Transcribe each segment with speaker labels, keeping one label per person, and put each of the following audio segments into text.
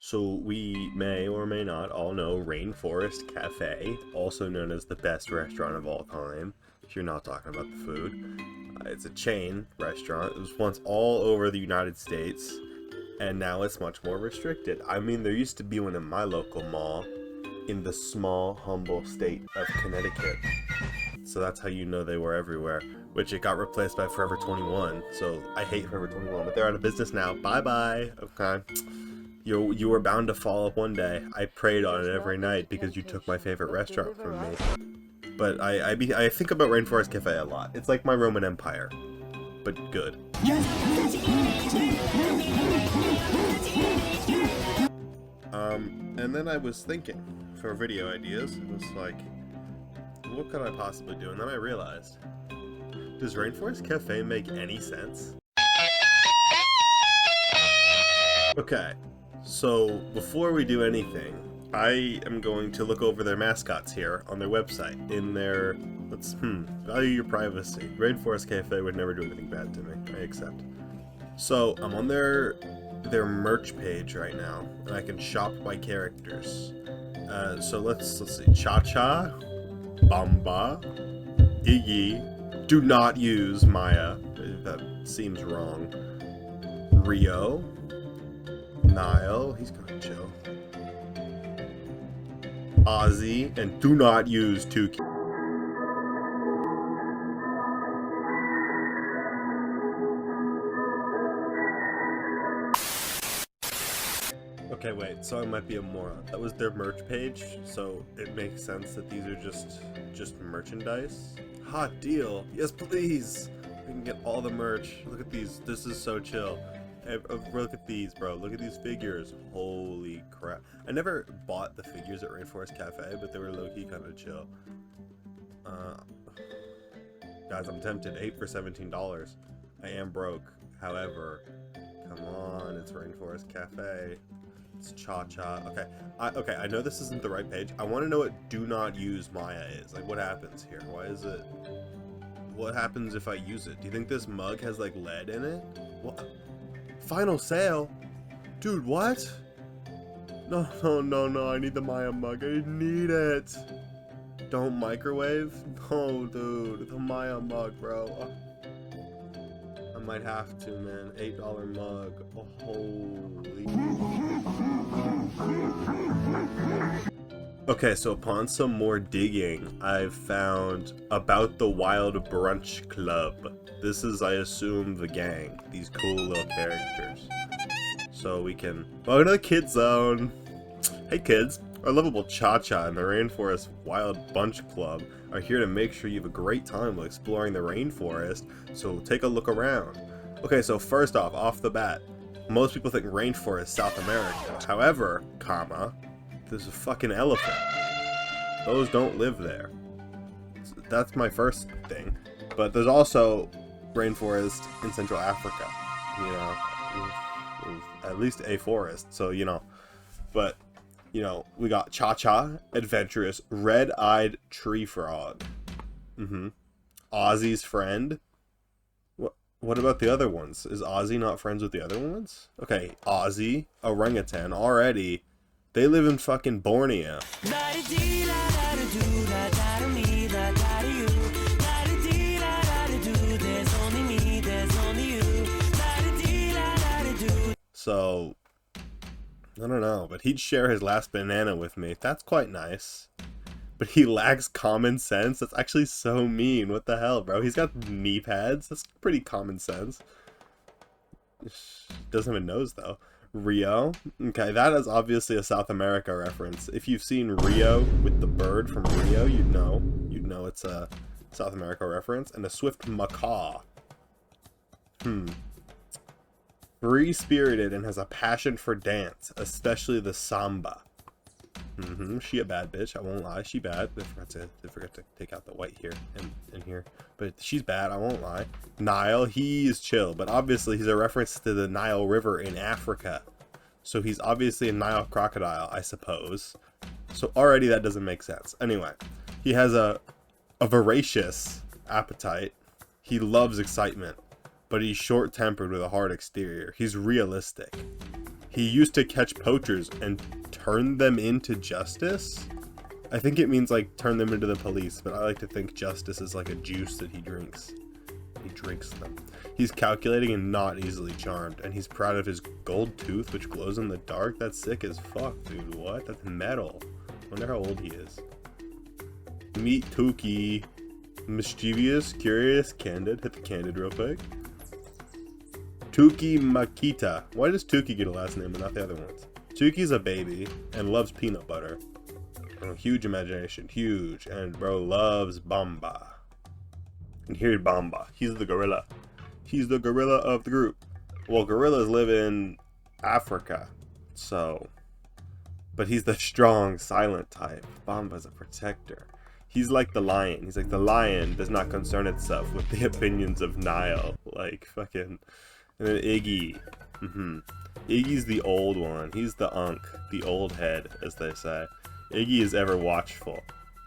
Speaker 1: So we may or may not all know Rainforest Cafe, also known as the best restaurant of all time, if you're not talking about the food. It's a chain restaurant. It was once all over the United States, and now it's much more restricted. I mean, there used to be one in my local mall in the small, humble state of Connecticut. So that's how you know they were everywhere, which it got replaced by Forever 21. So I hate Forever 21, but they're out of business now. Bye-bye. Okay. You were bound to fall up one day. I prayed on it every night because you took my favorite restaurant from me. But I think about Rainforest Cafe a lot. It's like my Roman Empire, but good. And then I was thinking for video ideas. It was like, what could I possibly do? And then I realized, does Rainforest Cafe make any sense? Okay, so before we do anything, I am going to look over their mascots here on their website. In their, value your privacy. Rainforest Cafe would never do anything bad to me. I accept. So I'm on their merch page right now, and I can shop by characters. So let's see. Cha-Cha, Bamba, Iggy. Do not use Maya. That seems wrong. Rio. Nile, he's gonna chill. Ozzy, and do not use Tuki. Okay, wait, so I might be a moron. That was their merch page, so it makes sense that these are just merchandise. Hot deal. Yes, please. We can get all the merch. Look at these. This is so chill. Look at these, bro. Look at these figures. Holy crap. I never bought the figures at Rainforest Cafe, but they were low-key kind of chill. Guys, I'm tempted. 8 for $17. I am broke. However, come on. It's Rainforest Cafe. It's Cha-Cha. Okay, I know this isn't the right page. I want to know what do not use Maya is. Like, what happens here? Why is it... What happens if I use it? Do you think this mug has, like, lead in it? What? Final sale? Dude, what? No, I need the Maya mug. I need it. Don't microwave? No, dude. The Maya mug, bro. I might have to, man. $8 mug. Oh, holy. Okay, so upon some more digging, I've found About the Wild Brunch Club. This is, I assume, the gang. These cool little characters. So we can... Welcome to the Kid Zone! Hey kids! Our lovable Cha-Cha and the Rainforest Wild Bunch Club are here to make sure you have a great time while exploring the rainforest, so take a look around. Okay, so first off the bat, most people think rainforest is South America. However, there's a fucking elephant. Those don't live there. That's my first thing. But there's also rainforest in Central Africa. You know, at least a forest. So, you know. But, you know, we got Cha-Cha, adventurous, red-eyed tree frog. Ozzy's friend. What about the other ones? Is Ozzy not friends with the other ones? Okay, Ozzy, orangutan, already. They live in fucking Borneo. So, I don't know, but he'd share his last banana with me. That's quite nice. But he lacks common sense? That's actually so mean. What the hell, bro? He's got knee pads. That's pretty common sense. Doesn't have a nose, though. Rio? Okay, that is obviously a South America reference. If you've seen Rio with the bird from Rio, you'd know. You'd know it's a South America reference. And a swift macaw. Free-spirited and has a passion for dance, especially the samba. She a bad bitch, I won't lie. She bad. I forgot to take out the white here and here. But she's bad, I won't lie. Nile, he's chill, but obviously he's a reference to the Nile River in Africa. So he's obviously a Nile crocodile, I suppose. So already that doesn't make sense. Anyway, he has a voracious appetite. He loves excitement, but he's short-tempered with a hard exterior. He's realistic. He used to catch poachers and turn them into justice? I think it means like turn them into the police, but I like to think justice is like a juice that he drinks. He drinks them. He's calculating and not easily charmed, and he's proud of his gold tooth which glows in the dark. That's sick as fuck, dude. What? That's metal. Wonder how old he is. Meet Tuki. Mischievous, curious, candid. Hit the candid real quick. Tuki Makita. Why does Tuki get a last name and not the other ones? Tuki's a baby and loves peanut butter. Oh, huge imagination. Huge. And bro loves Bamba. And here's Bamba. He's the gorilla. He's the gorilla of the group. Well, gorillas live in Africa. So. But he's the strong, silent type. Bamba's a protector. He's like the lion. He's like the lion does not concern itself with the opinions of Nile. Like fucking. And then Iggy. Iggy's the old one. He's the unk. The old head, as they say. Iggy is ever watchful.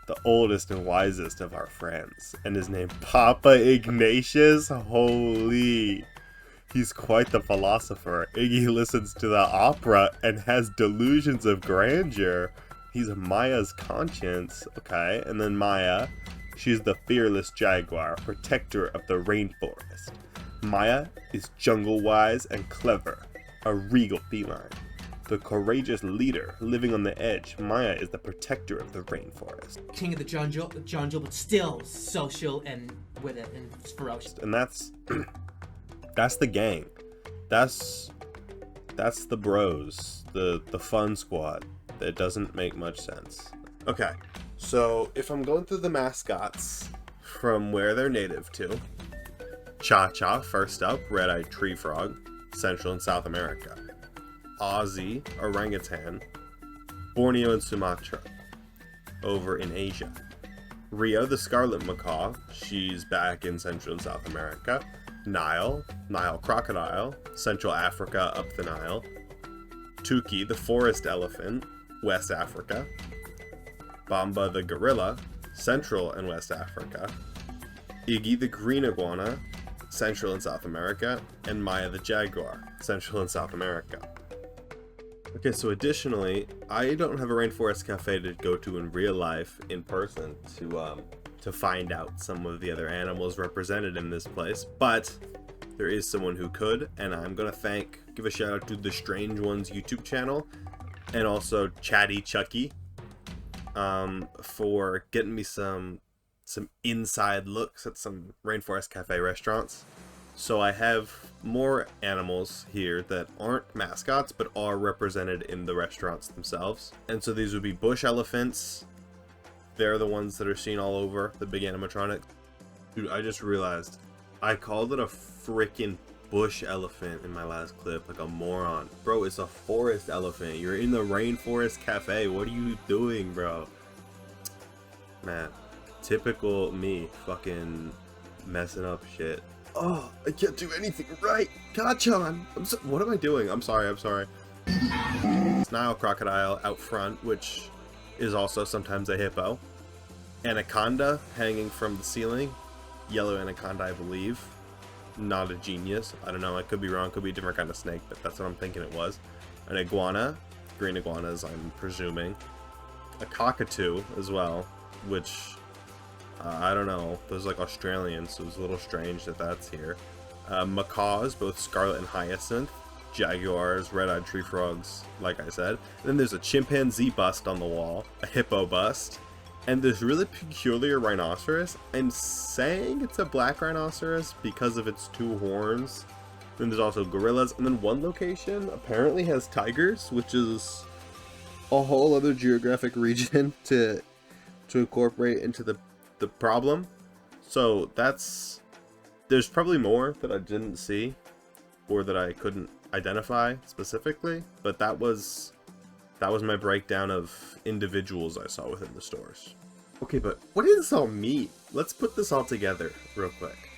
Speaker 1: The oldest and wisest of our friends. And his name Papa Ignatius? Holy. He's quite the philosopher. Iggy listens to the opera and has delusions of grandeur. He's Maya's conscience. Okay, and then Maya. She's the fearless jaguar, protector of the rainforest. Maya is jungle-wise and clever. A regal feline. The courageous leader living on the edge. Maya is the protector of the rainforest.
Speaker 2: King of the jungle, but still social and with it and ferocious.
Speaker 1: And that's the gang. That's the bros. The fun squad. That doesn't make much sense. Okay, so if I'm going through the mascots from where they're native to, Cha-Cha, first up, red-eyed tree frog, Central and South America. Aussie, orangutan, Borneo and Sumatra, over in Asia. Rio, the scarlet macaw, she's back in Central and South America. Nile crocodile, Central Africa up the Nile. Tuki, the forest elephant, West Africa. Bamba, the gorilla, Central and West Africa. Iggy, the green iguana, Central and South America. And Maya, the jaguar, Central and South America. Okay, so additionally, I don't have a Rainforest Cafe to go to in real life, in person, to find out some of the other animals represented in this place, but there is someone who could, and I'm gonna give a shout out to the Strange Ones YouTube channel, and also Chatty Chucky, for getting me some inside looks at some Rainforest Cafe restaurants. So I have more animals here that aren't mascots, but are represented in the restaurants themselves. And so these would be bush elephants. They're the ones that are seen all over, the big animatronic. Dude, I just realized I called it a freaking bush elephant in my last clip, like a moron. Bro, it's a forest elephant. You're in the Rainforest Cafe. What are you doing, bro? Man, typical me, fucking messing up shit. Oh, I can't do anything right. Kachan! What am I doing? I'm sorry. Nile crocodile out front, which is also sometimes a hippo. Anaconda hanging from the ceiling. Yellow anaconda, I believe. Not a genius. I don't know. I could be wrong. Could be a different kind of snake, but that's what I'm thinking it was. An iguana. Green iguanas, I'm presuming. A cockatoo as well, which... I don't know. Those like Australian, so it's a little strange that that's here. Macaws, both scarlet and hyacinth. Jaguars, red-eyed tree frogs, like I said. And then there's a chimpanzee bust on the wall, a hippo bust, and this really peculiar rhinoceros. I'm saying it's a black rhinoceros because of its two horns. Then there's also gorillas, and then one location apparently has tigers, which is a whole other geographic region to incorporate into the problem. So there's probably more that I didn't see or that I couldn't identify specifically, but that was my breakdown of individuals I saw within the stores. Okay, but what does this all mean? Let's put this all together real quick.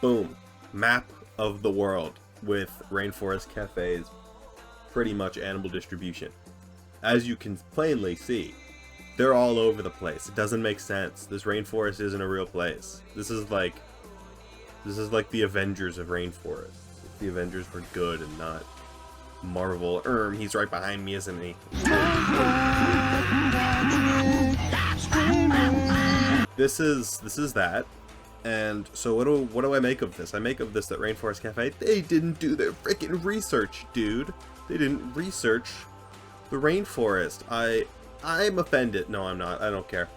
Speaker 1: Boom. Map of the world with Rainforest Cafe's pretty much animal distribution. As you can plainly see, they're all over the place. It doesn't make sense. This rainforest isn't a real place. This is like the Avengers of rainforest. The Avengers were good and not Marvel. He's right behind me, isn't he? This is that. And so what do I make of this? I make of this that Rainforest Cafe, they didn't do their freaking research, dude. They didn't research the rainforest. I'm offended. No, I'm not. I don't care.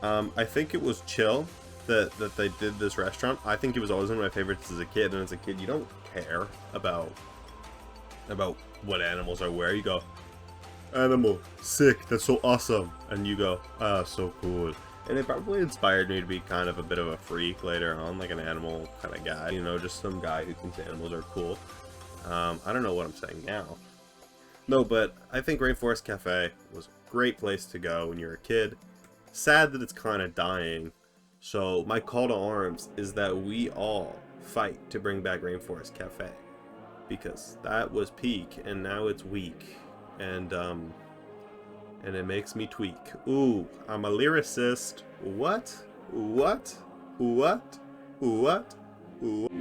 Speaker 1: I think it was chill that they did this restaurant. I think it was always one of my favorites as a kid, and as a kid you don't care about what animals are where. You go, animal, sick, that's so awesome. And you go, ah, so cool. And it probably inspired me to be kind of a bit of a freak later on, like an animal kind of guy, you know, just some guy who thinks animals are cool. I don't know what I'm saying now. No, but I think Rainforest Cafe was a great place to go when you're a kid. Sad that it's kind of dying. So my call to arms is that we all fight to bring back Rainforest Cafe. Because that was peak, and now it's weak. And it makes me tweak. Ooh, I'm a lyricist. What? What? What? What? What?